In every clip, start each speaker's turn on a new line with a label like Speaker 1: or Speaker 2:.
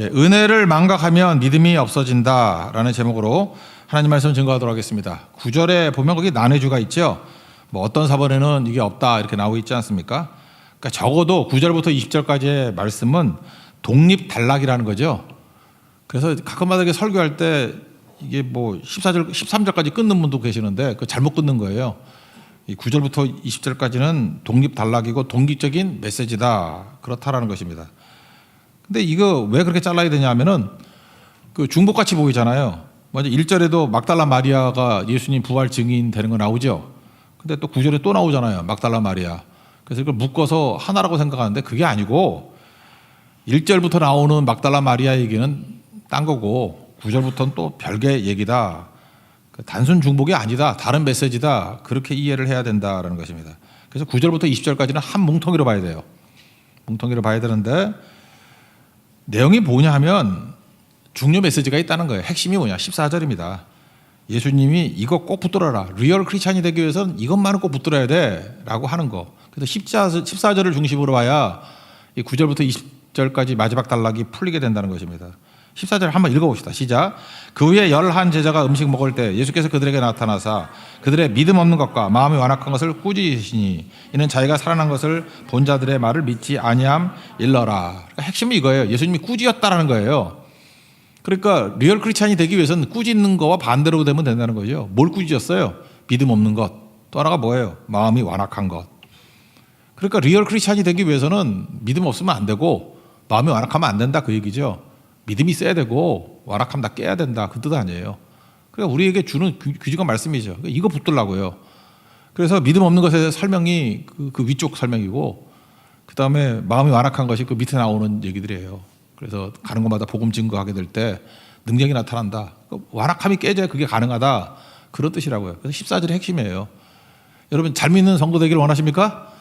Speaker 1: 은혜를 망각하면 믿음이 없어진다라는 제목으로 하나님 말씀 증거하도록 하겠습니다. 9절에 보면 거기 난해주가 있죠. 뭐 어떤 사본에는 이게 없다 이렇게 나오고 있지 않습니까? 그러니까 적어도 9절부터 20절까지의 말씀은 독립 단락이라는 거죠. 그래서 가끔마다 이렇게 설교할 때 이게 뭐 14절, 13절까지 끊는 분도 계시는데 그 잘못 끊는 거예요. 이 9절부터 20절까지는 독립 단락이고 독립적인 메시지다 그렇다라는 것입니다. 근데 이거 왜 그렇게 잘라야 되냐 하면은 그 중복같이 보이잖아요. 먼저 1절에도 막달라 마리아가 예수님 부활 증인 되는 거 나오죠. 근데 또 9절에 또 나오잖아요. 막달라 마리아. 그래서 이걸 묶어서 하나라고 생각하는데 그게 아니고 1절부터 나오는 막달라 마리아 얘기는 딴 거고 9절부터는 또 별개 얘기다. 단순 중복이 아니다. 다른 메시지다. 그렇게 이해를 해야 된다라는 것입니다. 그래서 9절부터 20절까지는 한 뭉텅이로 봐야 돼요. 뭉텅이로 봐야 되는데 내용이 뭐냐 하면 중요 메시지가 있다는 거예요. 핵심이 뭐냐? 14절입니다. 예수님이 이거 꼭 붙들어라. 리얼 크리스찬이 되기 위해서는 이것만은 꼭 붙들어야 돼 라고 하는 거. 그래서 14절을 중심으로 봐야 이 9절부터 20절까지 마지막 단락이 풀리게 된다는 것입니다. 14절 한번 읽어봅시다. 시작. 그 후에 11 제자가 음식 먹을 때 예수께서 그들에게 나타나사 그들의 믿음 없는 것과 마음이 완악한 것을 꾸짖으시니 이는 자기가 살아난 것을 본 자들의 말을 믿지 아니함 일러라. 그러니까 핵심은 이거예요. 예수님이 꾸짖었다라는 거예요. 그러니까 리얼 크리스찬이 되기 위해서는 꾸짖는 거와 반대로 되면 된다는 거죠. 뭘 꾸짖었어요? 믿음 없는 것. 또 하나가 뭐예요? 마음이 완악한 것. 그러니까 리얼 크리스찬이 되기 위해서는 믿음 없으면 안 되고 마음이 완악하면 안 된다 그 얘기죠. 믿음이 있어야 되고 완악하면 다 깨야 된다 그 뜻 아니에요. 그러니까 우리에게 주는 규칙과 말씀이죠. 이거 붙들라고요. 그래서 믿음 없는 것에 대해서 설명이 그 위쪽 설명이고 그 다음에 마음이 완악한 것이 그 밑에 나오는 얘기들이에요. 그래서 가는 곳마다 복음 증거하게 될 때 능력이 나타난다. 완악함이 깨져야 그게 가능하다. 그런 뜻이라고요. 그래서 14절의 핵심이에요. 여러분 잘 믿는 성도 되기를 원하십니까?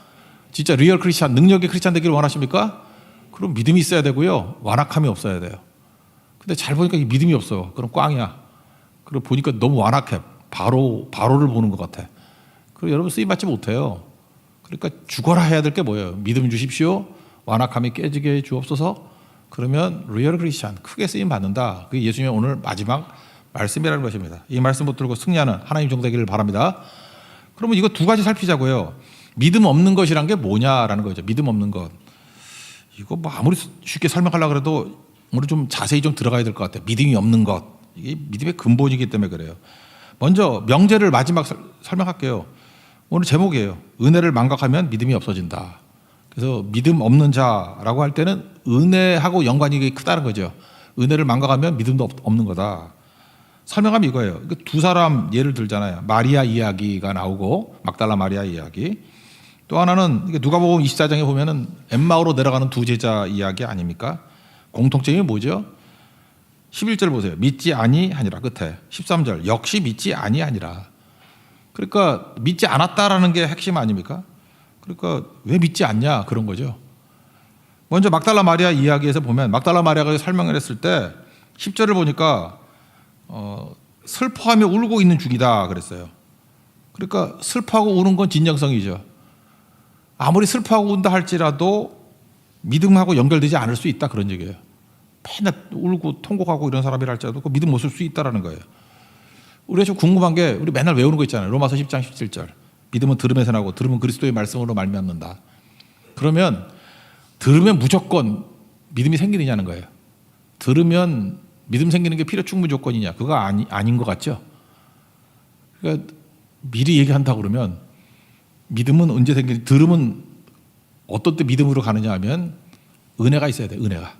Speaker 1: 진짜 리얼 크리스찬, 능력의 크리스찬 되기를 원하십니까? 그럼 믿음이 있어야 되고요. 완악함이 없어야 돼요. 근데 잘 보니까 믿음이 없어. 그럼 꽝이야. 그리고 보니까 너무 완악해. 바로를 보는 것 같아. 그리고 여러분 쓰임받지 못해요. 그러니까 죽어라 해야 될 게 뭐예요? 믿음 주십시오. 완악함이 깨지게 해 주옵소서. 그러면 리얼 크리스찬 크게 쓰임 받는다. 그게 예수님의 오늘 마지막 말씀이라는 것입니다. 이 말씀 붙들고 승리하는 하나님 종 되기를 바랍니다. 그러면 이거 두 가지 살피자고요. 믿음 없는 것이란 게 뭐냐라는 거죠. 믿음 없는 것. 이거 뭐 아무리 쉽게 설명하려고 해도 오늘 좀 자세히 좀 들어가야 될 것 같아요. 믿음이 없는 것. 이게 믿음의 근본이기 때문에 그래요. 먼저 명제를 마지막 설명할게요. 오늘 제목이에요. 은혜를 망각하면 믿음이 없어진다. 그래서 믿음 없는 자라고 할 때는 은혜하고 연관이 크다는 거죠. 은혜를 망각하면 믿음도 없는 거다. 설명하면 이거예요. 두 사람 예를 들잖아요. 마리아 이야기가 나오고 막달라 마리아 이야기. 또 하나는 누가복음 24장에 보면은 엠마오로 내려가는 두 제자 이야기 아닙니까? 공통점이 뭐죠? 11절 보세요. 믿지 아니하니라 끝에. 13절 역시 믿지 아니하니라. 그러니까 믿지 않았다라는 게 핵심 아닙니까? 그러니까 왜 믿지 않냐 그런 거죠. 먼저 막달라 마리아 이야기에서 보면 막달라 마리아가 설명을 했을 때 10절을 보니까 슬퍼하며 울고 있는 중이다 그랬어요. 그러니까 슬퍼하고 우는 건 진정성이죠. 아무리 슬퍼하고 운다 할지라도 믿음하고 연결되지 않을 수 있다 그런 얘기예요. 맨날 울고 통곡하고 이런 사람이라 할지라도 그 믿음 못 쓸 수 있다라는 거예요. 우리가 좀 궁금한 게 우리 맨날 외우는 거 있잖아요. 로마서 10장 17절. 믿음은 들음에서 나고 들음은 그리스도의 말씀으로 말미암는다. 그러면 들으면 무조건 믿음이 생기느냐는 거예요. 들으면 믿음 생기는 게 필요 충분 조건이냐. 그거 아닌 것 같죠. 그러니까 미리 얘기한다 그러면 믿음은 언제 생기는지 들으면 어떤 때 믿음으로 가느냐 하면 은혜가 있어야 돼. 은혜가.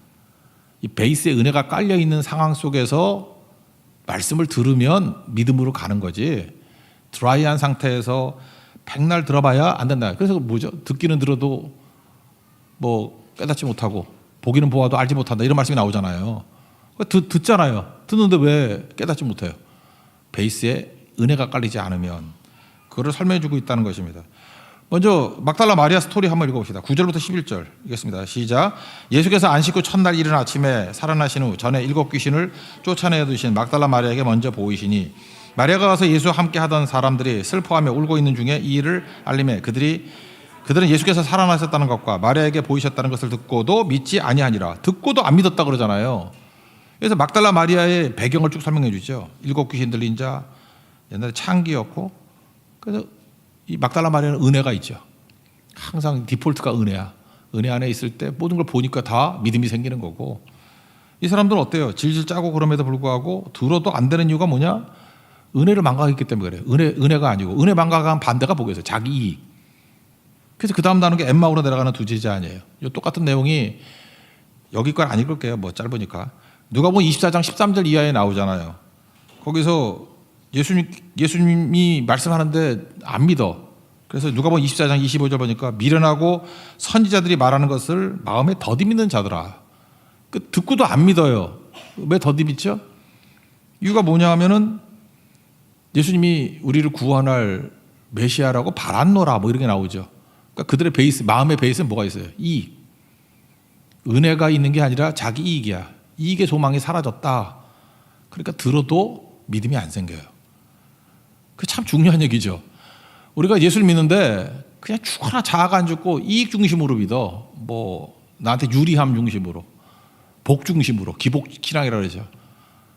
Speaker 1: 이 베이스에 은혜가 깔려 있는 상황 속에서 말씀을 들으면 믿음으로 가는 거지. 드라이한 상태에서 백날 들어봐야 안 된다. 그래서 뭐죠? 듣기는 들어도 뭐 깨닫지 못하고 보기는 보아도 알지 못한다. 이런 말씀이 나오잖아요. 듣잖아요. 듣는데 왜 깨닫지 못해요? 베이스에 은혜가 깔리지 않으면 그거를 설명해 주고 있다는 것입니다. 먼저 막달라 마리아 스토리 한번 읽어봅시다. 9절부터 11절 읽겠습니다. 시작. 예수께서 안식 후 첫날 이른 아침에 살아나신 후 전에 7 귀신을 쫓아내어 두신 막달라 마리아에게 먼저 보이시니 마리아가 가서 예수와 함께 하던 사람들이 슬퍼하며 울고 있는 중에 이 일을 알림해 그들이 그들은 예수께서 살아나셨다는 것과 마리아에게 보이셨다는 것을 듣고도 믿지 아니하니라. 듣고도 안 믿었다 그러잖아요. 그래서 막달라 마리아의 배경을 쭉 설명해 주죠. 7 귀신 들린 자, 옛날에 창기였고, 그래서 이 막달라 마리아는 은혜가 있죠. 항상 디폴트가 은혜야. 은혜 안에 있을 때 모든 걸 보니까 다 믿음이 생기는 거고, 이 사람들은 어때요? 질질 짜고 그럼에도 불구하고 들어도 안 되는 이유가 뭐냐? 은혜를 망각했기 때문에 그래요. 은혜가 아니고, 은혜 망각한 반대가 뭐겠어요? 자기 이익. 그래서 그 다음 나누는 게 엠마오로 내려가는 두 제자 아니에요. 이 똑같은 내용이 여기 걸 안 읽을게요. 뭐 짧으니까. 누가복음 24장 13절 이하에 나오잖아요. 거기서 예수님이 말씀하는데 안 믿어. 그래서 누가복음 24장 25절 보니까 미련하고 선지자들이 말하는 것을 마음에 더디 믿는 자들아. 듣고도 안 믿어요. 왜 더디 믿죠? 이유가 뭐냐 하면은 예수님이 우리를 구원할 메시아라고 바랐노라 뭐 이렇게 나오죠. 그러니까 그들의 베이스, 마음의 베이스는 뭐가 있어요? 이익. 은혜가 있는 게 아니라 자기 이익이야. 이익의 소망이 사라졌다. 그러니까 들어도 믿음이 안 생겨요. 그게 참 중요한 얘기죠. 우리가 예수를 믿는데 그냥 죽거나 자아가 안 죽고 이익 중심으로 믿어. 뭐 나한테 유리함 중심으로, 복 중심으로, 기복 신앙이라고 그러죠.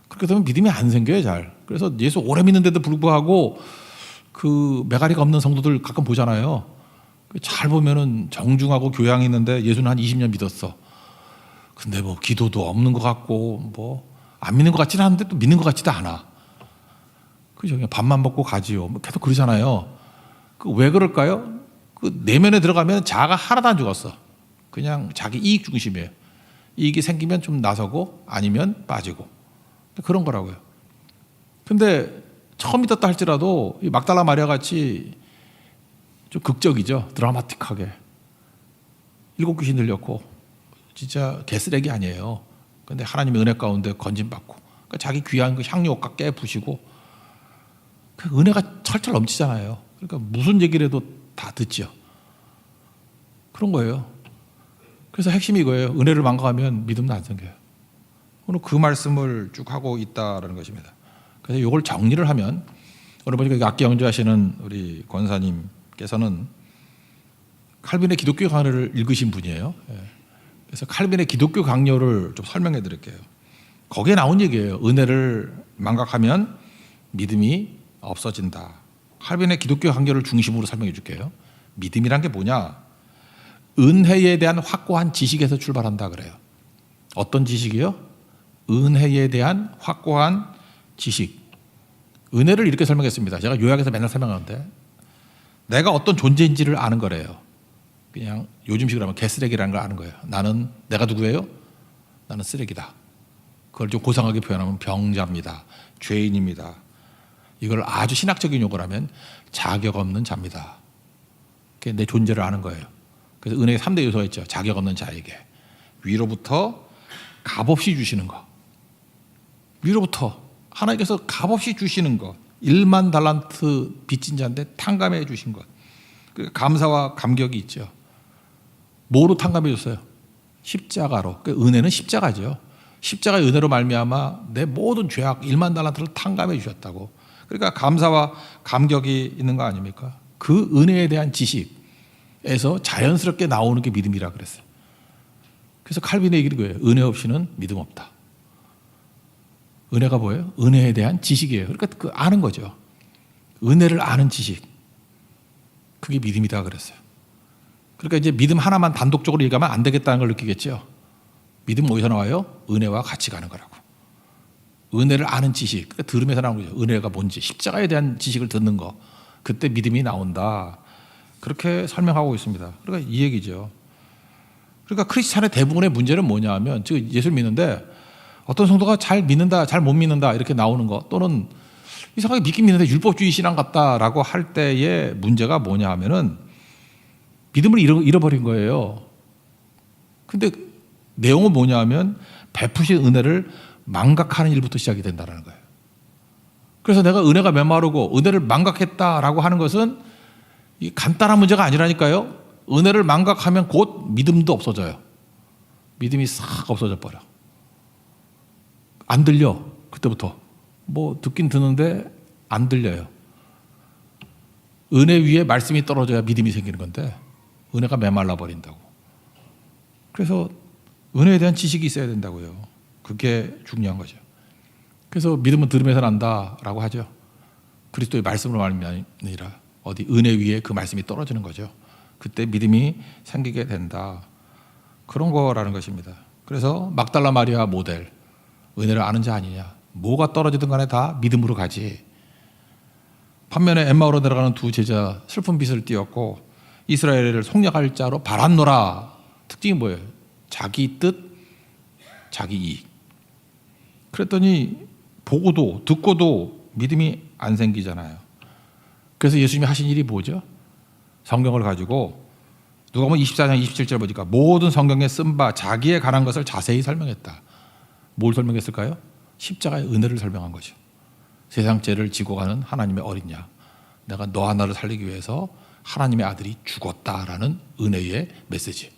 Speaker 1: 그렇게 되면 믿음이 안 생겨요, 잘. 그래서 예수 오래 믿는데도 불구하고 그 메가리가 없는 성도들 가끔 보잖아요. 잘 보면은 정중하고 교양이 있는데 예수는 한 20년 믿었어. 근데 뭐 기도도 없는 것 같고 뭐 안 믿는 것 같지는 않은데 또 믿는 것 같지도 않아. 그죠? 그냥 밥만 먹고 가지요. 뭐 계속 그러잖아요. 그 왜 그럴까요? 그 내면에 들어가면 자아가 하나도 안 죽었어. 그냥 자기 이익 중심이에요. 이익이 생기면 좀 나서고 아니면 빠지고 그런 거라고요. 근데 처음 믿었다 할지라도 이 막달라 마리아 같이 좀 극적이죠. 드라마틱하게 7 귀신 들렸고 진짜 개쓰레기 아니에요. 근데 하나님의 은혜 가운데 건진받고 그러니까 자기 귀한 그 향유옥과 깨부시고 그 은혜가 철철 넘치잖아요. 그러니까 무슨 얘기를 해도 다 듣죠. 그런 거예요. 그래서 핵심이 이거예요. 은혜를 망각하면 믿음도 안 생겨요. 오늘 그 말씀을 쭉 하고 있다라는 것입니다. 그래서 이걸 정리를 하면 오늘 보니까 악기 연주하시는 우리 권사님께서는 칼빈의 기독교 강요를 읽으신 분이에요. 그래서 칼빈의 기독교 강요를 좀 설명해 드릴게요. 거기에 나온 얘기예요. 은혜를 망각하면 믿음이 없어진다. 칼빈의 기독교 강요를 중심으로 설명해 줄게요. 믿음이란 게 뭐냐? 은혜에 대한 확고한 지식에서 출발한다 그래요. 어떤 지식이요? 은혜에 대한 확고한 지식. 은혜를 이렇게 설명했습니다. 제가 요약해서 맨날 설명하는데 내가 어떤 존재인지를 아는 거래요. 그냥 요즘식으로 하면 개쓰레기라는 걸 아는 거예요. 나는 내가 누구예요? 나는 쓰레기다. 그걸 좀 고상하게 표현하면 병자입니다. 죄인입니다. 이걸 아주 신학적인 용어로 하면 자격 없는 자입니다. 그게 내 존재를 아는 거예요. 그래서 은혜의 3대 요소가 있죠. 자격 없는 자에게 위로부터 값없이 주시는 것. 위로부터 하나님께서 값없이 주시는 것. 1만 달란트 빚진 자인데 탕감해 주신 것. 감사와 감격이 있죠. 뭐로 탕감해 줬어요? 십자가로. 은혜는 십자가죠. 십자가의 은혜로 말미암아 내 모든 죄악 1만 달란트를 탕감해 주셨다고. 그러니까 감사와 감격이 있는 거 아닙니까? 그 은혜에 대한 지식에서 자연스럽게 나오는 게 믿음이라 그랬어요. 그래서 칼빈의 얘기는 거예요. 은혜 없이는 믿음 없다. 은혜가 뭐예요? 은혜에 대한 지식이에요. 그러니까 그 아는 거죠. 은혜를 아는 지식. 그게 믿음이다 그랬어요. 그러니까 이제 믿음 하나만 단독적으로 얘기하면 안 되겠다는 걸 느끼겠죠. 믿음 어디서 나와요? 은혜와 같이 가는 거라고. 은혜를 아는 지식. 그러니까 들으면서 나오는 거죠. 은혜가 뭔지. 십자가에 대한 지식을 듣는 거. 그때 믿음이 나온다. 그렇게 설명하고 있습니다. 그러니까 이 얘기죠. 그러니까 크리스찬의 대부분의 문제는 뭐냐 하면 지금 예수를 믿는데 어떤 성도가 잘 믿는다, 잘 못 믿는다 이렇게 나오는 거 또는 이상하게 믿긴 믿는데 율법주의 신앙 같다라고 할 때의 문제가 뭐냐 하면은 믿음을 잃어버린 거예요. 근데 내용은 뭐냐 하면 베푸신 은혜를 망각하는 일부터 시작이 된다는 거예요. 그래서 내가 은혜가 메마르고 은혜를 망각했다라고 하는 것은 이 간단한 문제가 아니라니까요. 은혜를 망각하면 곧 믿음도 없어져요. 믿음이 싹 없어져 버려. 안 들려. 그때부터. 뭐 듣긴 듣는데 안 들려요. 은혜 위에 말씀이 떨어져야 믿음이 생기는 건데 은혜가 메말라 버린다고. 그래서 은혜에 대한 지식이 있어야 된다고요. 그게 중요한 거죠. 그래서 믿음은 들음에서 난다라고 하죠. 그리스도의 말씀으로 말미암아 아니라 어디 은혜 위에 그 말씀이 떨어지는 거죠. 그때 믿음이 생기게 된다. 그런 거라는 것입니다. 그래서 막달라 마리아 모델, 은혜를 아는 자 아니냐. 뭐가 떨어지든 간에 다 믿음으로 가지. 반면에 엠마오로 내려가는 두 제자 슬픈 빛을 띄었고 이스라엘을 속량할 자로 바란노라. 특징이 뭐예요? 자기 뜻, 자기 이익. 그랬더니 보고도 듣고도 믿음이 안 생기잖아요. 그래서 예수님이 하신 일이 뭐죠? 성경을 가지고 누가복음 24장 27절 보니까 모든 성경에 쓴 바 자기에 관한 것을 자세히 설명했다. 뭘 설명했을까요? 십자가의 은혜를 설명한 거죠. 세상 죄를 지고 가는 하나님의 어린 양, 내가 너 하나를 살리기 위해서 하나님의 아들이 죽었다라는 은혜의 메시지.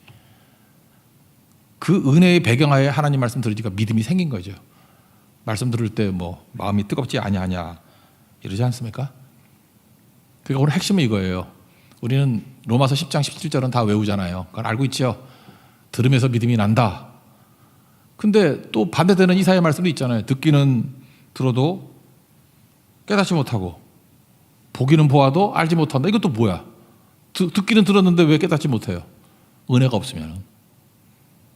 Speaker 1: 그 은혜의 배경하에 하나님 말씀 들으니까 믿음이 생긴 거죠. 말씀 들을 때 뭐 마음이 뜨겁지 아니하냐 이러지 않습니까? 그러니까 오늘 핵심은 이거예요. 우리는 로마서 10장 17절은 다 외우잖아요. 그건 알고 있죠. 들으면서 믿음이 난다. 근데 또 반대되는 이사야 말씀도 있잖아요. 듣기는 들어도 깨닫지 못하고 보기는 보아도 알지 못한다. 이것도 뭐야? 듣기는 들었는데 왜 깨닫지 못해요? 은혜가 없으면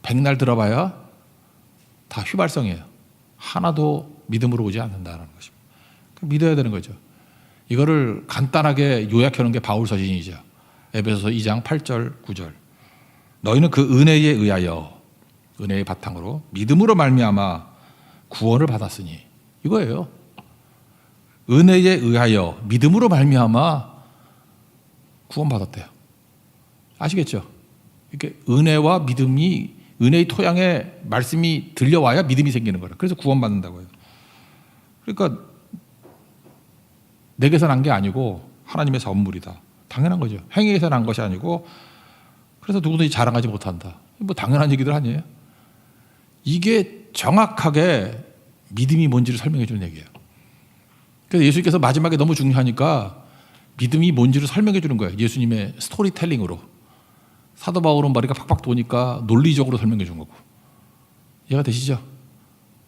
Speaker 1: 백날 들어봐야 다 휘발성이에요. 하나도 믿음으로 오지 않는다는 것입니다. 믿어야 되는 거죠. 이거를 간단하게 요약해 놓은 게 바울 서신이죠. 에베소서 2장 8절 9절. 너희는 그 은혜에 의하여, 은혜의 바탕으로 믿음으로 말미암아 구원을 받았으니, 이거예요. 은혜에 의하여 믿음으로 말미암아 구원받았대요. 아시겠죠? 이렇게 은혜와 믿음이, 은혜의 토양에 말씀이 들려와야 믿음이 생기는 거예요. 그래서 구원받는다고요. 그러니까 내게서 난 게 아니고 하나님의 선물이다. 당연한 거죠. 행위에서 난 것이 아니고, 그래서 누구든지 자랑하지 못한다. 뭐 당연한 얘기들 아니에요? 이게 정확하게 믿음이 뭔지를 설명해 주는 얘기예요. 그래서 예수님께서 마지막에 너무 중요하니까 믿음이 뭔지를 설명해 주는 거예요. 예수님의 스토리텔링으로. 사도 바울은 머리가 팍팍 도니까 논리적으로 설명해 준 거고. 이해가 되시죠?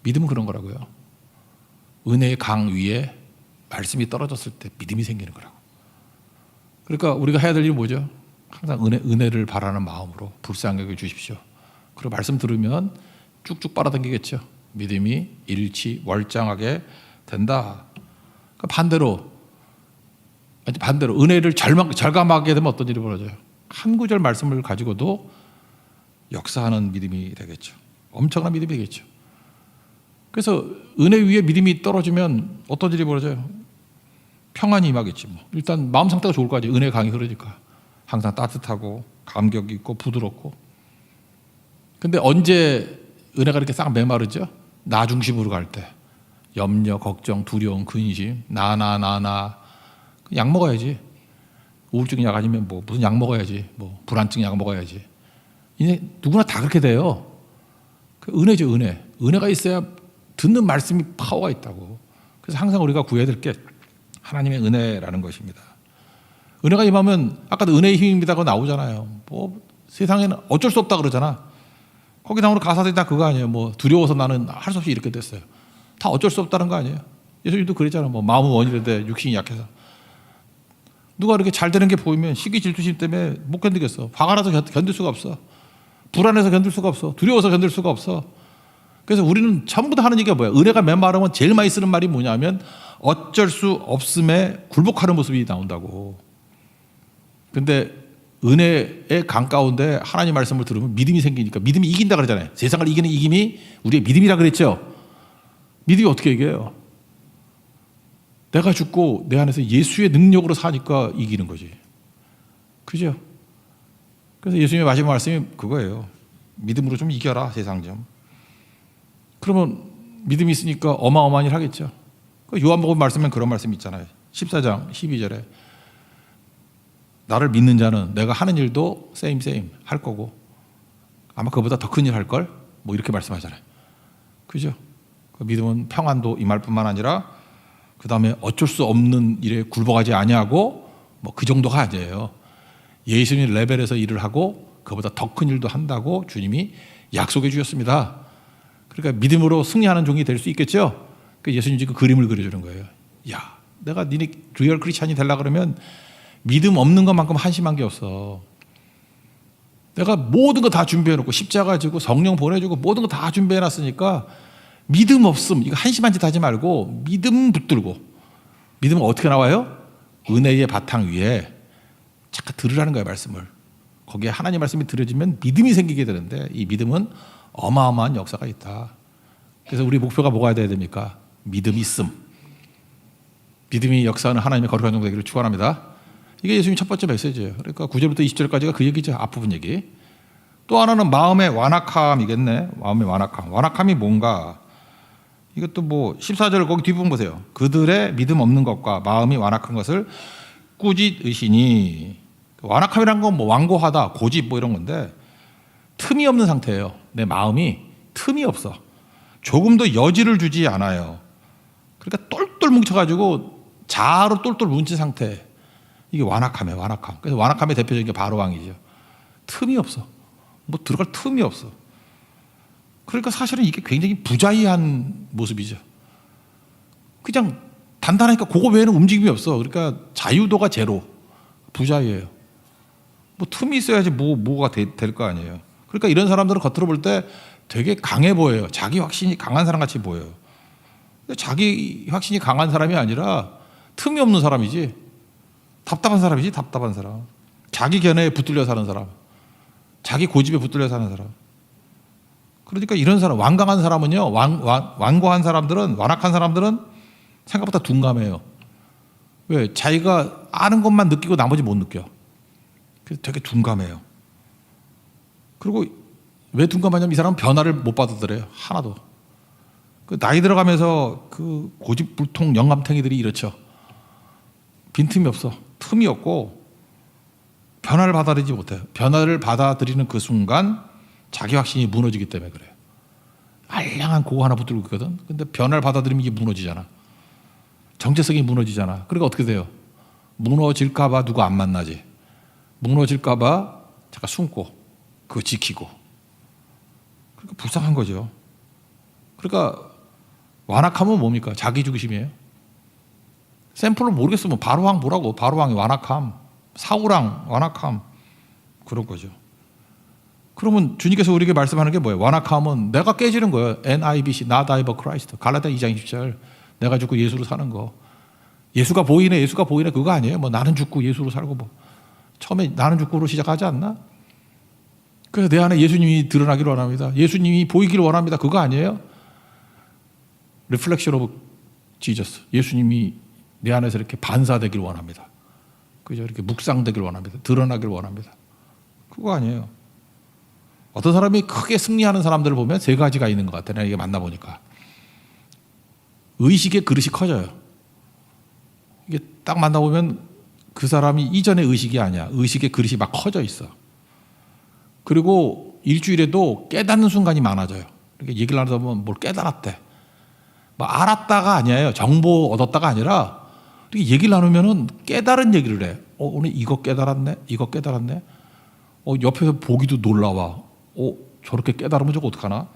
Speaker 1: 믿음은 그런 거라고요. 은혜의 강 위에 말씀이 떨어졌을 때 믿음이 생기는 거라고. 그러니까 우리가 해야 될 일이 뭐죠? 항상 은혜를 바라는 마음으로 불쌍히 여겨 주십시오. 그리고 말씀 들으면 쭉쭉 빨아당기겠죠. 믿음이 일치월장하게 된다. 그러니까 반대로 은혜를 절감하게 되면 어떤 일이 벌어져요? 한 구절 말씀을 가지고도 역사하는 믿음이 되겠죠. 엄청난 믿음이 되겠죠. 그래서 은혜 위에 믿음이 떨어지면 어떤 일이 벌어져요? 평안이 임하겠지. 뭐. 일단 마음 상태가 좋을 거 아니에요. 은혜 강이 흐르니까. 항상 따뜻하고 감격 있고 부드럽고. 근데 언제 은혜가 이렇게 싹 메마르죠? 나 중심으로 갈 때. 염려, 걱정, 두려움, 근심, 나. 약 먹어야지. 우울증 약 아니면 뭐 무슨 약 먹어야지. 뭐 불안증 약 먹어야지. 이제 누구나 다 그렇게 돼요. 그 은혜죠, 은혜. 은혜가 있어야 듣는 말씀이 파워가 있다고. 그래서 항상 우리가 구해야 될 게 하나님의 은혜라는 것입니다. 은혜가 임하면 아까도 은혜의 힘입니다고 나오잖아요. 뭐 세상에는 어쩔 수 없다 그러잖아. 거기 나오는 가사들이 다 그거 아니에요. 뭐 두려워서 나는 할 수 없이 이렇게 됐어요. 다 어쩔 수 없다는 거 아니에요. 예수님도 그랬잖아요. 뭐 마음은 원이라되 육신이 약해서. 누가 이렇게 잘 되는 게 보이면 시기 질투심 때문에 못 견디겠어. 화가 나서 견딜 수가 없어. 불안해서 견딜 수가 없어. 두려워서 견딜 수가 없어. 그래서 우리는 전부 다 하는 얘기가 뭐야? 은혜가 메마르면 제일 많이 쓰는 말이 뭐냐면 어쩔 수 없음에 굴복하는 모습이 나온다고. 근데 은혜의 강 가운데 하나님 말씀을 들으면 믿음이 생기니까 믿음이 이긴다 그러잖아요. 세상을 이기는 이김이 우리의 믿음이라 그랬죠. 믿음이 어떻게 이겨요? 내가 죽고 내 안에서 예수의 능력으로 사니까 이기는 거지. 그죠? 그래서 예수님의 마지막 말씀이 그거예요. 믿음으로 좀 이겨라 세상 좀. 그러면 믿음이 있으니까 어마어마한 일 하겠죠. 요한복음 말씀엔 그런 말씀 있잖아요. 14장 12절에 나를 믿는 자는 내가 하는 일도 same 할 거고 아마 그보다 더 큰 일 할 걸? 뭐 이렇게 말씀하잖아요. 그죠? 그 믿음은 평안도 임할 뿐만 아니라 그 다음에 어쩔 수 없는 일에 굴복하지 아니하고 뭐 그 정도가 아니에요. 예수님 레벨에서 일을 하고 그보다 더 큰 일도 한다고 주님이 약속해 주셨습니다. 그러니까 믿음으로 승리하는 종이 될 수 있겠죠. 그러니까 예수님 지금 그림을 그려주는 거예요. 야, 내가 니네 리얼 크리스찬이 되려고 그러면 믿음 없는 것만큼 한심한 게 없어. 내가 모든 거 다 준비해놓고 십자가 지고 성령 보내주고 모든 거 다 준비해놨으니까 믿음 없음, 이거 한심한 짓 하지 말고 믿음 붙들고. 믿음은 어떻게 나와요? 은혜의 바탕 위에 잠깐 들으라는 거예요, 말씀을. 거기에 하나님 말씀이 들어지면 믿음이 생기게 되는데 이 믿음은 어마어마한 역사가 있다. 그래서 우리 목표가 뭐가 돼야 됩니까? 믿음이 있음. 믿음이 역사하는 하나님의 거룩한 종 되기를 축원합니다. 이게 예수님 첫 번째 메시지예요. 그러니까 9절부터 20절까지가 그 얘기죠. 앞부분 얘기. 또 하나는 마음의 완악함이겠네. 마음의 완악함. 완악함이 뭔가? 이것도 뭐 14절 거기 뒷부분 보세요. 그들의 믿음 없는 것과 마음이 완악한 것을 꾸짖으시니. 완악함이란 건 뭐 완고하다, 고집 뭐 이런 건데 틈이 없는 상태예요. 내 마음이 틈이 없어. 조금도 여지를 주지 않아요. 그러니까 똘똘 뭉쳐가지고 자아로 똘똘 뭉친 상태. 이게 완악함이에요, 완악함. 그래서 완악함의 대표적인 게 바로왕이죠. 틈이 없어. 뭐 들어갈 틈이 없어. 그러니까 사실은 이게 굉장히 부자이한 모습이죠. 그냥 단단하니까 그거 외에는 움직임이 없어. 그러니까 자유도가 제로. 부자이에요. 뭐 틈이 있어야지 뭐가 될 거 아니에요. 그러니까 이런 사람들은 겉으로 볼 때 되게 강해 보여요. 자기 확신이 강한 사람 같이 보여요. 근데 자기 확신이 강한 사람이 아니라 틈이 없는 사람이지. 답답한 사람이지, 답답한 사람. 자기 견해에 붙들려 사는 사람. 자기 고집에 붙들려 사는 사람. 그러니까 이런 사람, 완강한 사람은요, 완고한 사람들은, 완악한 사람들은 생각보다 둔감해요. 왜? 자기가 아는 것만 느끼고 나머지 못 느껴. 그래서 되게 둔감해요. 그리고 왜 둔감하냐면 이 사람은 변화를 못 받아들여요. 하나도. 그 나이 들어가면서 그 고집불통 영감탱이들이 이렇죠. 빈틈이 없어. 틈이 없고 변화를 받아들이지 못해요. 변화를 받아들이는 그 순간 자기 확신이 무너지기 때문에 그래요. 알량한 그거 하나 붙들고 있거든. 근데 변화를 받아들이면 이게 무너지잖아. 정체성이 무너지잖아. 그러니까 어떻게 돼요? 무너질까 봐 누가 안 만나지. 무너질까 봐 잠깐 숨고 그거 지키고. 그러니까 불쌍한 거죠. 그러니까 완악함은 뭡니까? 자기중심이에요. 샘플을 모르겠으면 바로왕 뭐라고? 바로왕이 완악함, 사우랑 완악함 그런 거죠. 그러면 주님께서 우리에게 말씀하는 게 뭐예요? 완악함은 내가 깨지는 거예요. NIBC, Not I but Christ. 갈라디아 2장 20절. 내가 죽고 예수로 사는 거. 예수가 보이네, 예수가 보이네 그거 아니에요. 뭐 나는 죽고 예수로 살고 뭐. 처음에 나는 죽고로 시작하지 않나? 그래서 내 안에 예수님이 드러나기를 원합니다. 예수님이 보이기를 원합니다. 그거 아니에요? Reflection of Jesus. 예수님이 내 안에서 이렇게 반사되기를 원합니다. 그죠? 이렇게 묵상되기를 원합니다. 드러나기를 원합니다. 그거 아니에요. 어떤 사람이 크게 승리하는 사람들을 보면 세 가지가 있는 것 같아요. 내가 이게 만나보니까. 의식의 그릇이 커져요. 이게 딱 만나보면 그 사람이 이전의 의식이 아니야. 의식의 그릇이 막 커져 있어. 그리고 일주일에도 깨닫는 순간이 많아져요. 이렇게 얘기를 하다 보면 뭘 깨달았대. 뭐 알았다가 아니에요. 정보 얻었다가 아니라 이렇게 얘기를 나누면은 깨달은 얘기를 해. 오늘 이거 깨달았네. 이거 깨달았네. 옆에서 보기도 놀라워. 저렇게 깨달으면 저거 어떡하나?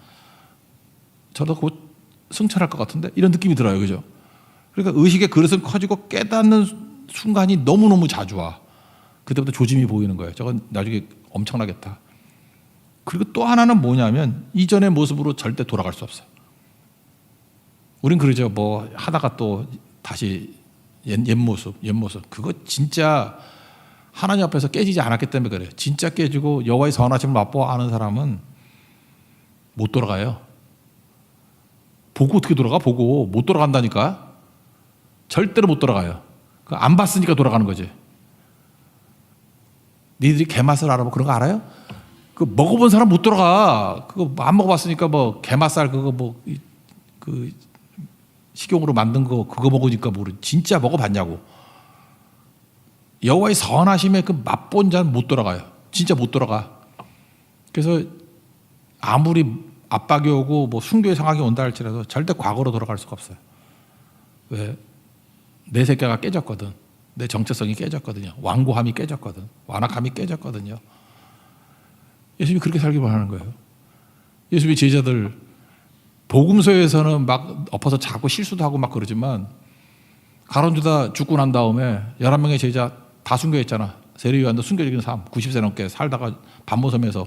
Speaker 1: 저도 곧 승천할 것 같은데? 이런 느낌이 들어요. 그죠? 그러니까 의식의 그릇은 커지고 깨닫는 순간이 너무너무 자주 와. 그때부터 조짐이 보이는 거예요. 저건 나중에 엄청나겠다. 그리고 또 하나는 뭐냐면 이전의 모습으로 절대 돌아갈 수 없어요. 우린 그러죠. 뭐 하다가 또 다시 옛 모습. 그거 진짜 하나님 앞에서 깨지지 않았기 때문에 그래요. 진짜 깨지고 여호와의 선하심을 맛보아 아는 사람은 못 돌아가요. 보고 어떻게 돌아가? 보고 못 돌아간다니까. 절대로 못 돌아가요. 안 봤으니까 돌아가는 거지. 니들이 게맛을 알아보고 그런 거 알아요? 그 먹어본 사람 못 돌아가. 그거 안 먹어봤으니까 뭐 게맛살 그거 뭐 그 식용으로 만든 거 그거 먹으니까 모르. 진짜 먹어봤냐고. 여호와의 선하심에 그 맛본 자는 못 돌아가요. 진짜 못 돌아가. 그래서 아무리 압박이 오고 뭐 순교의 상황이 온다 할지라도 절대 과거로 돌아갈 수가 없어요. 왜? 내 새끼가 깨졌거든. 내 정체성이 깨졌거든요. 완고함이 깨졌거든. 완악함이 깨졌거든요. 예수님이 그렇게 살기 원하는 거예요. 예수님이 제자들 복음서에서는 막 엎어서 자고 실수도 하고 막 그러지만 가룟유다 죽고 난 다음에 11명의 제자 다 순교했잖아. 세례 요한도 순교적인 삶 90세 넘게 살다가 반모섬에서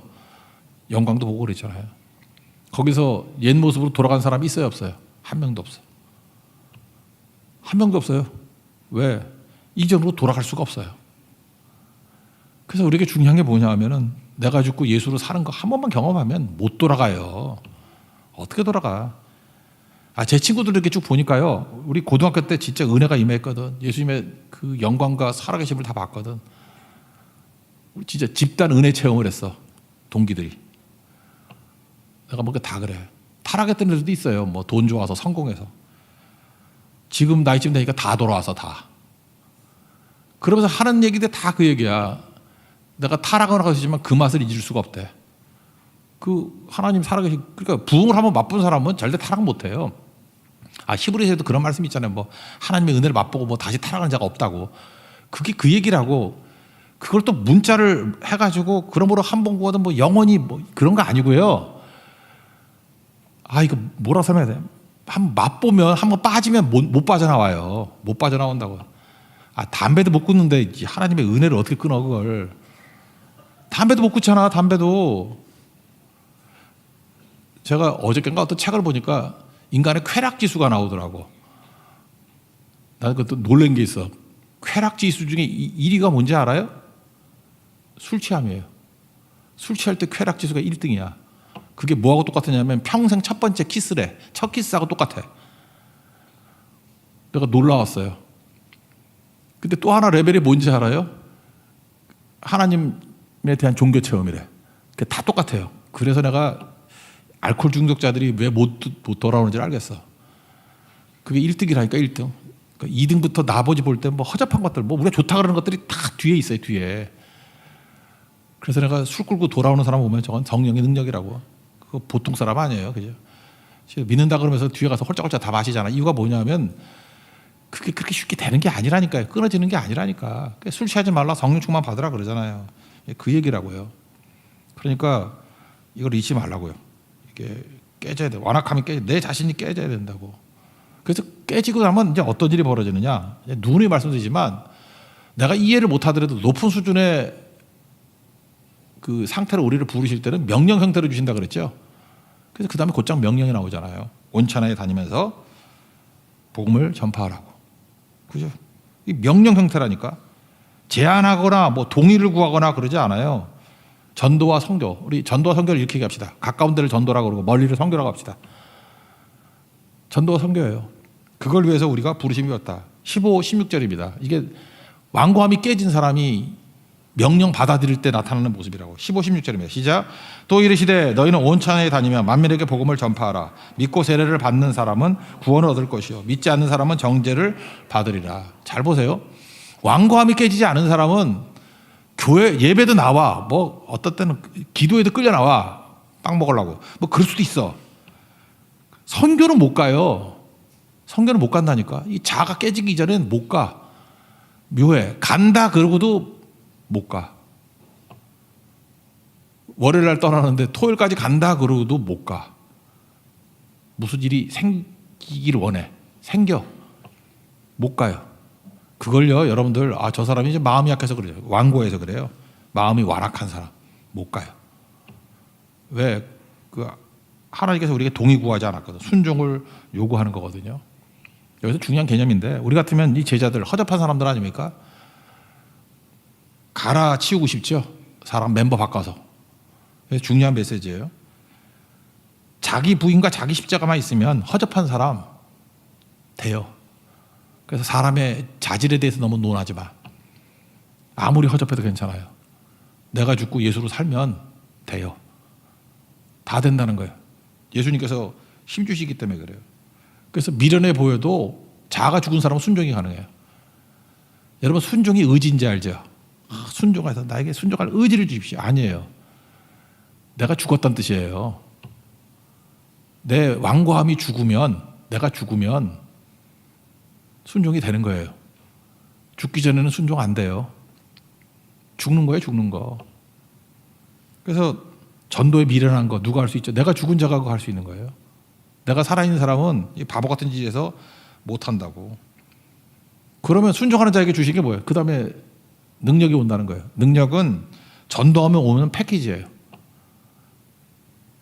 Speaker 1: 영광도 보고 그랬잖아요. 거기서 옛 모습으로 돌아간 사람이 있어요, 없어요? 한 명도 없어. 한 명도 없어요. 왜? 이전으로 돌아갈 수가 없어요. 그래서 우리에게 중요한 게 뭐냐 하면은 내가 죽고 예수로 사는 거 한 번만 경험하면 못 돌아가요. 어떻게 돌아가? 제 친구들 이렇게 쭉 보니까요. 우리 고등학교 때 진짜 은혜가 임했거든. 예수님의 그 영광과 살아계심을 다 봤거든. 우리 진짜 집단 은혜 체험을 했어. 동기들이. 내가 뭔가 다 그래. 타락했던 애들도 있어요. 뭐 돈 좋아서 성공해서. 지금 나이쯤 되니까 다 돌아와서 다. 그러면서 하는 얘기들 다 그 얘기야. 내가 타락을 하지만 그 맛을 잊을 수가 없대. 그 하나님 살아계신, 그러니까 부흥을 한번 맛본 사람은 절대 타락 못해요. 히브리서에도 그런 말씀이 있잖아요. 뭐 하나님의 은혜를 맛보고 뭐 다시 타락하는 자가 없다고. 그게 그 얘기라고. 그걸 또 문자를 해가지고 그러므로 한 번 구하든 뭐 영원히 뭐 그런 거 아니고요. 이거 뭐라 설명해야 돼? 한번 맛보면 한번 빠지면 못 빠져나와요. 못 빠져나온다고. 담배도 못 끊는데 하나님의 은혜를 어떻게 끊어 그걸. 담배도 못 끊잖아. 담배도. 제가 어저께인가 어떤 책을 보니까 인간의 쾌락지수가 나오더라고. 나는 그것도 놀란 게 있어. 쾌락지수 중에 1위가 뭔지 알아요? 술 취함이에요. 술 취할 때 쾌락지수가 1등이야. 그게 뭐하고 똑같으냐면 평생 첫 번째 키스래. 첫 키스하고 똑같아. 내가 놀라웠어요. 근데 또 하나 레벨이 뭔지 알아요? 하나님에 대한 종교 체험이래. 그게 다 똑같아요. 그래서 내가 알코올 중독자들이 왜 못 돌아오는지 알겠어. 그게 1등이라니까 1등. 그러니까 2등부터 나머지 볼 때 뭐 허접한 것들, 뭐 우리가 좋다 그러는 것들이 다 뒤에 있어요. 뒤에. 그래서 내가 술 끌고 돌아오는 사람 보면 저건 성령의 능력이라고. 그거 보통 사람 아니에요. 그죠? 믿는다 그러면서 뒤에 가서 홀짝홀짝 다 마시잖아. 이유가 뭐냐면 그게 그렇게 쉽게 되는 게 아니라니까요. 끊어지는 게 아니라니까. 술 취하지 말라, 성령 충만 받으라 그러잖아요. 그 얘기라고요. 그러니까 이걸 잊지 말라고요. 이게 깨져야 돼. 완악함이 내 자신이 깨져야 된다고. 그래서 깨지고 나면 이제 어떤 일이 벌어지느냐. 누누이 말씀드리지만 내가 이해를 못하더라도 높은 수준의 그 상태로 우리를 부르실 때는 명령 형태로 주신다 그랬죠. 그래서 그 다음에 곧장 명령이 나오잖아요. 온천하에 다니면서 복음을 전파하라고. 그죠? 이 명령 형태라니까. 제안하거나 뭐 동의를 구하거나 그러지 않아요. 전도와 선교. 우리 전도와 선교를 이렇게 얘기합시다. 가까운 데를 전도라고 그러고 멀리를 선교라고 합시다. 전도와 선교예요. 그걸 위해서 우리가 부르심이 왔다. 15, 16절입니다. 이게 완고함이 깨진 사람이 명령 받아들일 때 나타나는 모습이라고. 15, 16절입니다. 시작. 또 이르시되 너희는 온천에 다니며 만민에게 복음을 전파하라. 믿고 세례를 받는 사람은 구원을 얻을 것이요 믿지 않는 사람은 정죄를 받으리라. 잘 보세요. 완고함이 깨지지 않은 사람은 교회 예배도 나와. 뭐 어떤 때는 기도에도 끌려 나와. 빵 먹으려고. 뭐 그럴 수도 있어. 선교는 못 가요. 선교는 못 간다니까. 이 자가 깨지기 전엔 못 가. 묘해. 간다 그러고도 못 가. 월요일 날 떠나는데 토요일까지 간다 그러고도 못 가. 무슨 일이 생기기를 원해. 생겨. 못 가요. 그걸요, 여러분들, 저 사람이 이제 마음이 약해서 그래요. 완고해서 그래요. 마음이 완악한 사람. 못 가요. 왜? 하나님께서 우리에게 동의 구하지 않았거든. 순종을 요구하는 거거든요. 여기서 중요한 개념인데, 우리 같으면 이 제자들, 허접한 사람들 아닙니까? 갈아치우고 싶죠? 사람 멤버 바꿔서. 그래서 중요한 메시지예요. 자기 부인과 자기 십자가만 있으면 허접한 사람 돼요. 그래서 사람의 자질에 대해서 너무 논하지 마. 아무리 허접해도 괜찮아요. 내가 죽고 예수로 살면 돼요. 다 된다는 거예요. 예수님께서 힘주시기 때문에 그래요. 그래서 미련해 보여도 자아가 죽은 사람은 순종이 가능해요. 여러분, 순종이 의지인지 알죠? 순종해서 나에게 순종할 의지를 주십시오. 아니에요. 내가 죽었다는 뜻이에요. 내 완고함이 죽으면, 내가 죽으면 순종이 되는 거예요. 죽기 전에는 순종 안 돼요. 죽는 거예요, 죽는 거. 그래서 전도에 미련한 거 누가 할 수 있죠? 내가 죽은 자가 그거 할 수 있는 거예요. 내가 살아있는 사람은 이 바보 같은 짓에서 못 한다고. 그러면 순종하는 자에게 주신 게 뭐예요? 그 다음에 능력이 온다는 거예요. 능력은 전도하면 오는 패키지예요.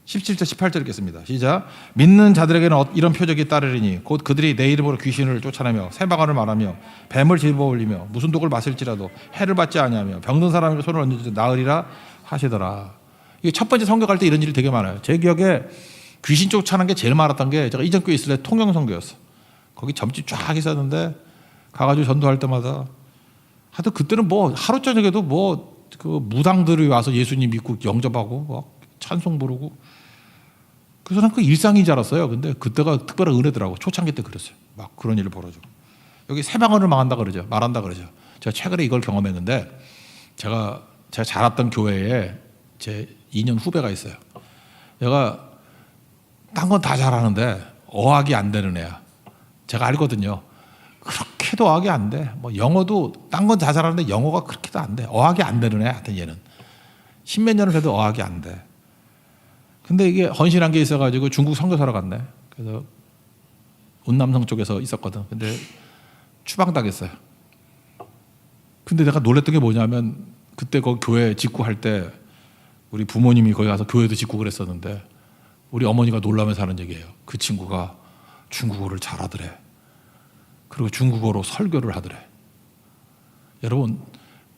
Speaker 1: 17절 18절 읽겠습니다. 시작. 믿는 자들에게는 이런 표적이 따르리니 곧 그들이 내 이름으로 귀신을 쫓아내며 새방언을 말하며 뱀을 집어올리며 무슨 독을 마실지라도 해를 받지 아니하며 병든 사람에게 손을 얹을지라도 나으리라 하시더라. 이게 첫 번째 선교 갈 때 이런 일이 되게 많아요. 제 기억에 귀신 쫓아내는 게 제일 많았던 게 제가 이전 교회 있을 때 통영선교였어. 거기 점집 쫙 있었는데 가가지고 전도할 때마다 하여튼 그때는 뭐 하루 저녁에도 뭐 그 무당들이 와서 예수님 믿고 영접하고 막 찬송 부르고 그래서 난 그 일상인 줄 알았어요. 근데 그때가 특별한 은혜더라고. 초창기 때 그랬어요. 막 그런 일을 벌어지고. 여기 새방언을 말한다 그러죠. 제가 최근에 이걸 경험했는데 제가 자랐던 교회에 제 2년 후배가 있어요. 얘가 딴 건 다 잘하는데 어학이 안 되는 애야. 제가 알거든요. 그렇게도 어학이 안 돼. 뭐 영어도 딴 건 다 잘하는데 영어가 그렇게도 안 돼. 어학이 안 되는 애야. 하여튼 얘는. 십몇 년을 해도 어학이 안 돼. 근데 이게 헌신한 게 있어가지고 중국 선교사로 갔네. 그래서 운남성 쪽에서 있었거든. 근데 추방당했어요. 근데 내가 놀랬던 게 뭐냐면 그때 그 교회 직구할 때 우리 부모님이 거기 가서 교회도 직구 그랬었는데 우리 어머니가 놀라면서 하는 얘기예요. 그 친구가 중국어를 잘하더래. 그리고 중국어로 설교를 하더래. 여러분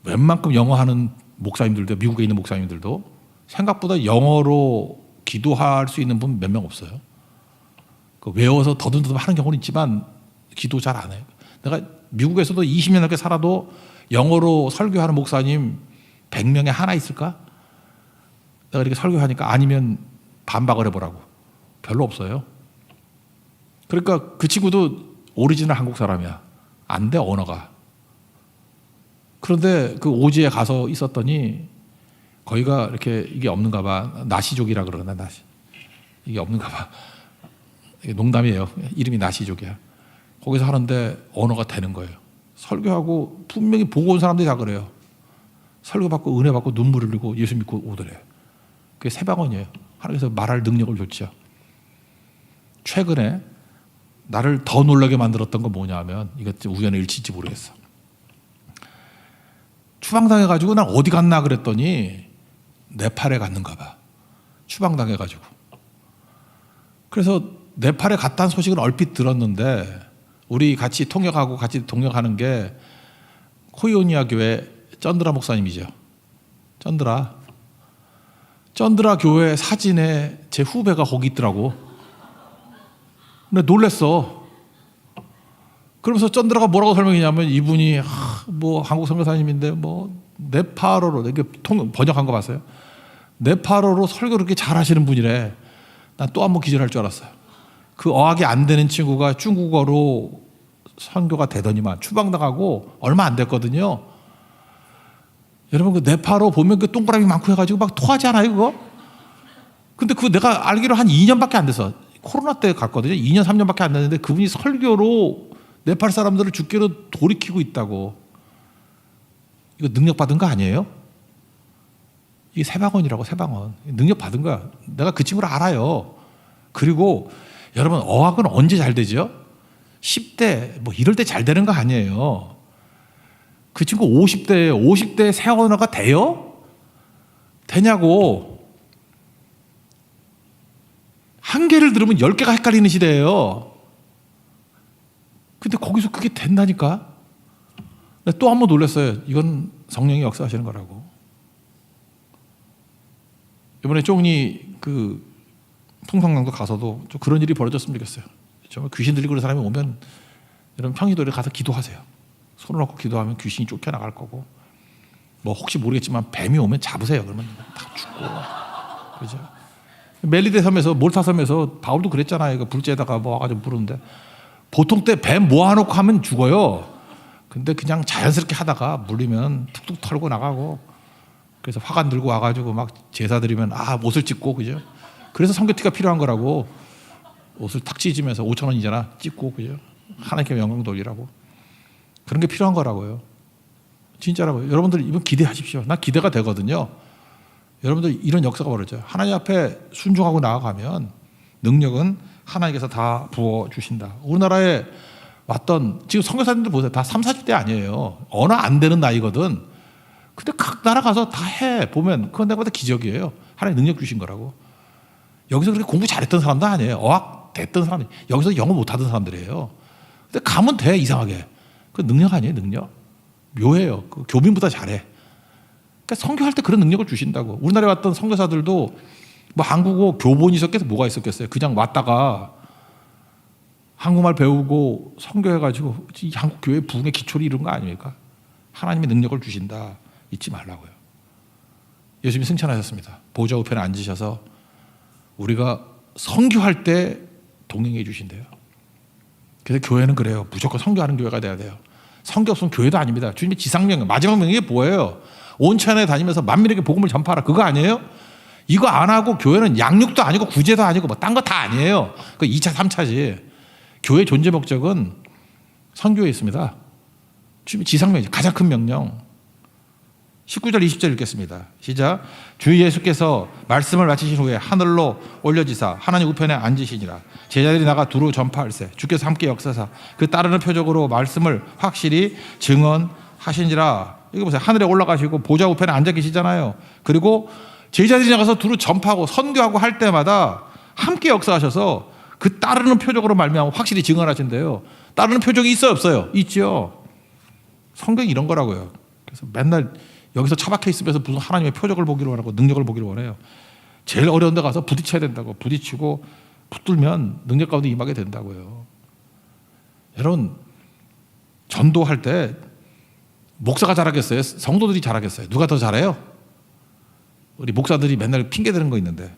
Speaker 1: 웬만큼 영어 하는 목사님들도 미국에 있는 목사님들도 생각보다 영어로 기도할 수 있는 분 몇 명 없어요. 외워서 더듬더듬 하는 경우는 있지만 기도 잘 안 해요. 내가 미국에서도 20년 넘게 살아도 영어로 설교하는 목사님 100명에 하나 있을까? 내가 이렇게 설교하니까 아니면 반박을 해보라고. 별로 없어요. 그러니까 그 친구도 오리지널 한국 사람이야. 안 돼, 언어가. 그런데 그 오지에 가서 있었더니 거기가 이렇게 이게 없는가 봐. 나시족이라 그러나 나시. 이게 없는가 봐. 이게 농담이에요. 이름이 나시족이야. 거기서 하는데 언어가 되는 거예요. 설교하고 분명히 보고 온 사람들이 다 그래요. 설교받고 은혜 받고 눈물 흘리고 예수 믿고 오더래. 그게 새방언이에요. 하나님께서 말할 능력을 줬죠. 최근에 나를 더 놀라게 만들었던 건 뭐냐면 이것 우연의 일치인지 모르겠어. 추방당해가지고 난 어디 갔나 그랬더니 네팔에 갔는가 봐. 추방당해가지고. 그래서 네팔에 갔다는 소식을 얼핏 들었는데 우리 같이 통역하고 같이 동역하는 게 코이오니아 교회 쩐드라 목사님이죠. 쩐드라 교회 사진에 제 후배가 거기 있더라고. 근데 놀랬어. 그러면서 쩐드라가 뭐라고 설명했냐면 이분이 뭐 한국 선교사님인데 뭐 네팔어로 이렇게 번역한 거 봤어요. 네팔어로 설교를 그렇게 잘하시는 분이래. 난 또 한 번 기절할 줄 알았어요. 그 어학이 안 되는 친구가 중국어로 선교가 되더니만 추방당하고 얼마 안 됐거든요. 여러분 그 네팔어 보면 그 동그라미 많고 해가지고 막 토하지 않아요 그거? 근데 그거 내가 알기로 한 2년밖에 안 돼서 코로나 때 갔거든요. 2년 3년밖에 안 됐는데 그분이 설교로 네팔 사람들을 죽기로 돌이키고 있다고. 이거 능력 받은 거 아니에요? 이게 새방언이라고. 새방언. 능력 받은 거야. 내가 그 친구를 알아요. 그리고 여러분 어학은 언제 잘 되죠? 10대 뭐 이럴 때 잘 되는 거 아니에요. 그 친구 50대에 50대에 새 언어가 돼요? 되냐고. 한 개를 들으면 10개가 헷갈리는 시대예요. 근데 거기서 그게 된다니까. 또 한 번 놀랐어요. 이건 성령이 역사하시는 거라고. 이번에 쫑이 그 풍성강도 가서도 좀 그런 일이 벌어졌으면 좋겠어요. 정말 귀신 들리고 그런 사람이 오면 여러분 평지도에 가서 기도하세요. 손을 놓고 기도하면 귀신이 쫓겨나갈 거고 뭐 혹시 모르겠지만 뱀이 오면 잡으세요. 그러면 다 죽고. 그죠? 멜리데 섬에서 몰타 섬에서 바울도 그랬잖아요. 그 불재에다가 뭐 와가지고 부르는데 보통 때 뱀 모아놓고 하면 죽어요. 근데 그냥 자연스럽게 하다가 물리면 툭툭 털고 나가고 그래서 화관 들고 와가지고 막 제사 드리면 옷을 찢고 그죠? 그래서 선교티가 필요한 거라고. 옷을 탁 찢으면서 5,000원이잖아. 찢고 그죠? 하나님께 영광 돌리라고. 그런 게 필요한 거라고요. 진짜라고요. 여러분들 이번 기대하십시오. 나 기대가 되거든요. 여러분들 이런 역사가 벌어져요. 하나님 앞에 순종하고 나아가면 능력은 하나님께서 다 부어주신다. 우리나라에 왔던 지금 선교사님들 보세요. 다 30, 40대 아니에요. 어느 안 되는 나이거든. 근데 각 나라 가서 다 해. 보면 그건 내가 보다 기적이에요. 하나님 능력 주신 거라고. 여기서 그렇게 공부 잘했던 사람도 아니에요. 어학 됐던 사람이 여기서 영어 못하던 사람들이에요. 근데 가면 돼. 이상하게. 그 능력 아니에요. 능력. 묘해요. 그 교민보다 잘해. 그러니까 선교할 때 그런 능력을 주신다고. 우리나라에 왔던 선교사들도 뭐 한국어 교본이 있었겠어요? 뭐가 있었겠어요? 그냥 왔다가 한국말 배우고 선교해가지고 한국 교회 부흥의 기초를 이룬 거 아닙니까? 하나님의 능력을 주신다. 잊지 말라고요. 예수님이 승천하셨습니다. 보좌 우편에 앉으셔서 우리가 선교할 때 동행해 주신대요. 그래서 교회는 그래요. 무조건 선교하는 교회가 돼야 돼요. 선교 없으면 교회도 아닙니다. 주님의 지상명, 마지막 명령이 뭐예요? 온 천하에 다니면서 만민에게 복음을 전파하라. 그거 아니에요? 이거 안 하고 교회는 양육도 아니고 구제도 아니고 뭐 딴 거 다 아니에요. 그 2차, 3차지. 교회 존재 목적은 선교에 있습니다. 주님의 지상명이 가장 큰 명령. 19절 20절 읽겠습니다. 시작. 주 예수께서 말씀을 마치신 후에 하늘로 올려지사 하나님 우편에 앉으시니라. 제자들이 나가 두루 전파할세. 주께서 함께 역사사 그 따르는 표적으로 말씀을 확실히 증언하시니라. 이거 보세요. 하늘에 올라가시고 보좌 우편에 앉아 계시잖아요. 그리고 제자들이 나가서 두루 전파하고 선교하고 할 때마다 함께 역사하셔서 그 따르는 표적으로 말미암아 확실히 증언하신대요. 따르는 표적이 있어요, 없어요? 있죠. 성경이 이런 거라고요. 그래서 맨날 여기서 처박혀 있으면서 무슨 하나님의 표적을 보기를 원하고 능력을 보기를 원해요. 제일 어려운 데 가서 부딪혀야 된다고. 부딪히고 붙들면 능력 가운데 임하게 된다고요. 여러분, 전도할 때 목사가 잘하겠어요? 성도들이 잘하겠어요? 누가 더 잘해요? 우리 목사들이 맨날 핑계대는 거 있는데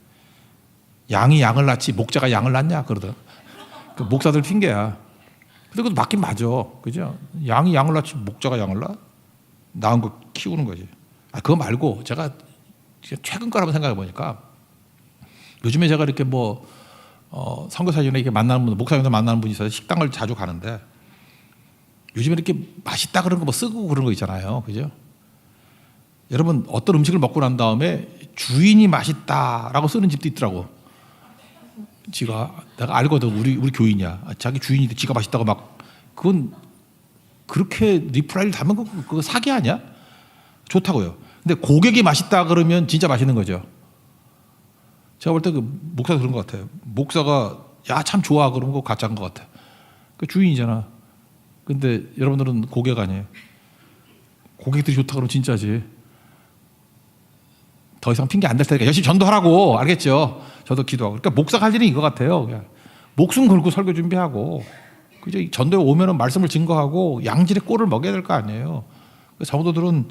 Speaker 1: 양이 양을 낳지 목자가 양을 낳냐 그러더라. 그 목사들 핑계야. 근데 그것도 맞긴 맞아. 그죠? 양이 양을 낳지 목자가 양을 낳아? 낳은 거 키우는 거지. 그거 말고 제가 최근 거라고 생각해 보니까 요즘에 제가 이렇게 뭐 선교사진에 이렇게 만나는 분, 목사님들 만나는 분이 있어서 식당을 자주 가는데 요즘에 이렇게 맛있다 그런 거 뭐 쓰고 그런 거 있잖아요. 그죠? 여러분 어떤 음식을 먹고 난 다음에 주인이 맛있다라고 쓰는 집도 있더라고. 내가 알거든. 우리 교인이야. 자기 주인이 지가 맛있다고 막 그건 그렇게 리플라이를 달면 그거 사기 아니야? 좋다고요. 근데 고객이 맛있다 그러면 진짜 맛있는 거죠. 제가 볼 때 그 목사가 그런 것 같아요. 목사가 야 참 좋아 그러면 그거 가짜인 것 같아. 그 주인이잖아. 근데 여러분들은 고객 아니에요. 고객들이 좋다 그러면 진짜지. 더 이상 핑계 안 될 테니까 열심히 전도하라고. 알겠죠? 저도 기도하고. 그러니까 목사가 할 일은 이거 같아요. 그냥 목숨 걸고 설교 준비하고. 그죠? 전도에 오면은 말씀을 증거하고 양질의 꼴을 먹여야 될 거 아니에요. 성도들은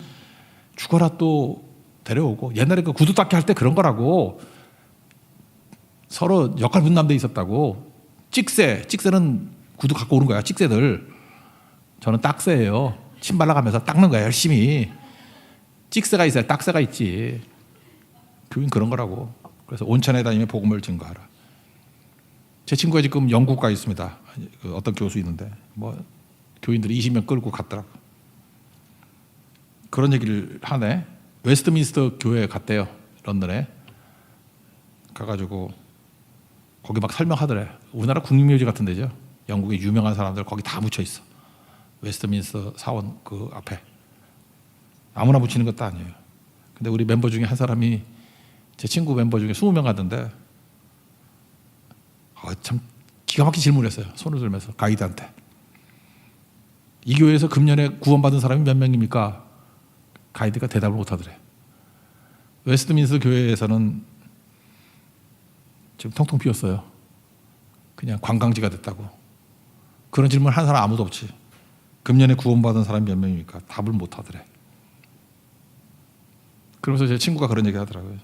Speaker 1: 죽어라 또 데려오고 옛날에 그 구두 닦기 할 때 그런 거라고. 서로 역할 분담돼 있었다고. 찍새는 구두 갖고 오는 거야. 찍새들. 저는 딱새예요. 침 발라가면서 닦는 거야 열심히. 찍새가 있어야 딱새가 있지. 교인 그런 거라고. 그래서 온천에 다니며 복음을 증거하라. 제 친구가 지금 영국 가 있습니다. 어떤 교수 있는데 뭐 교인들이 20명 끌고 갔더라고. 그런 얘기를 하네. 웨스트민스터 교회에 갔대요. 런던에 가가지고 거기 막 설명하더래. 우리나라 국립묘지 같은 데죠. 영국의 유명한 사람들 거기 다 묻혀 있어. 웨스트민스터 사원 그 앞에 아무나 묻히는 것도 아니에요. 근데 우리 멤버 중에 한 사람이 제 친구 멤버 중에 20명 가던데 참 기가 막히게 질문을 했어요. 손을 들면서 가이드한테. 이 교회에서 금년에 구원받은 사람이 몇 명입니까? 가이드가 대답을 못하더래. 웨스트민스터 교회에서는 지금 텅텅 비었어요. 그냥 관광지가 됐다고. 그런 질문 한 사람 아무도 없지. 금년에 구원받은 사람이 몇 명입니까? 답을 못하더래. 그러면서 제 친구가 그런 얘기 하더라고요.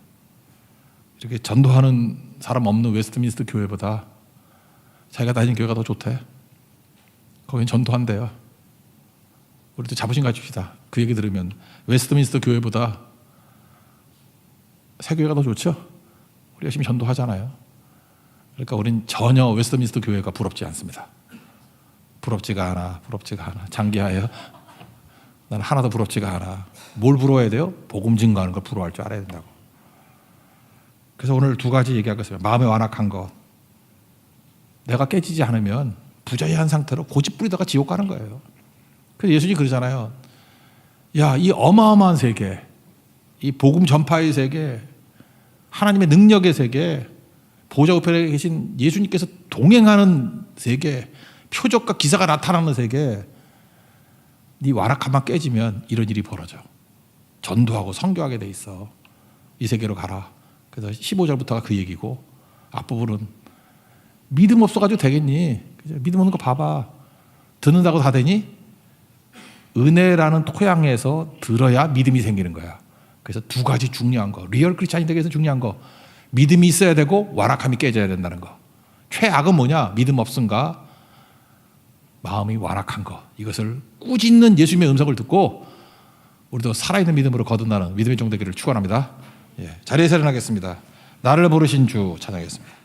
Speaker 1: 이렇게 전도하는 사람 없는 웨스트민스터 교회보다 자기가 다니는 교회가 더 좋대. 거긴 전도한대요. 우리도 자부심 가집시다. 그 얘기 들으면 웨스트민스터 교회보다 새 교회가 더 좋죠. 우리 열심히 전도하잖아요. 그러니까 우린 전혀 웨스트민스터 교회가 부럽지 않습니다. 부럽지가 않아. 부럽지가 않아. 장기하여 나는 하나도 부럽지가 않아. 뭘 부러워야 돼요? 복음 증거하는 걸 부러워할 줄 알아야 된다고. 그래서 오늘 두 가지 얘기하겠습니다. 마음의 완악한 것. 내가 깨지지 않으면 부자유한 상태로 고집 부리다가 지옥 가는 거예요. 그래서 예수님이 그러잖아요. 야, 이 어마어마한 세계, 이 복음 전파의 세계, 하나님의 능력의 세계, 보좌 우편에 계신 예수님께서 동행하는 세계, 표적과 기사가 나타나는 세계, 네 완악함만 깨지면 이런 일이 벌어져. 전도하고 선교하게 돼 있어. 이 세계로 가라. 그래서 15절부터가 그 얘기고 앞부분은 믿음 없어가지고 되겠니? 믿음 없는 거 봐봐. 듣는다고 다 되니? 은혜라는 토양에서 들어야 믿음이 생기는 거야. 그래서 두 가지 중요한 거, 리얼 크리스찬이 되기 위해서 중요한 거, 믿음이 있어야 되고 완악함이 깨져야 된다는 거. 최악은 뭐냐? 믿음 없음과 마음이 완악한 거. 이것을 꾸짖는 예수님의 음성을 듣고 우리도 살아있는 믿음으로 거듭나는 믿음의 종 되기를 축원합니다. 자리에서 일어나겠습니다. 나를 부르신 주 찬양하겠습니다.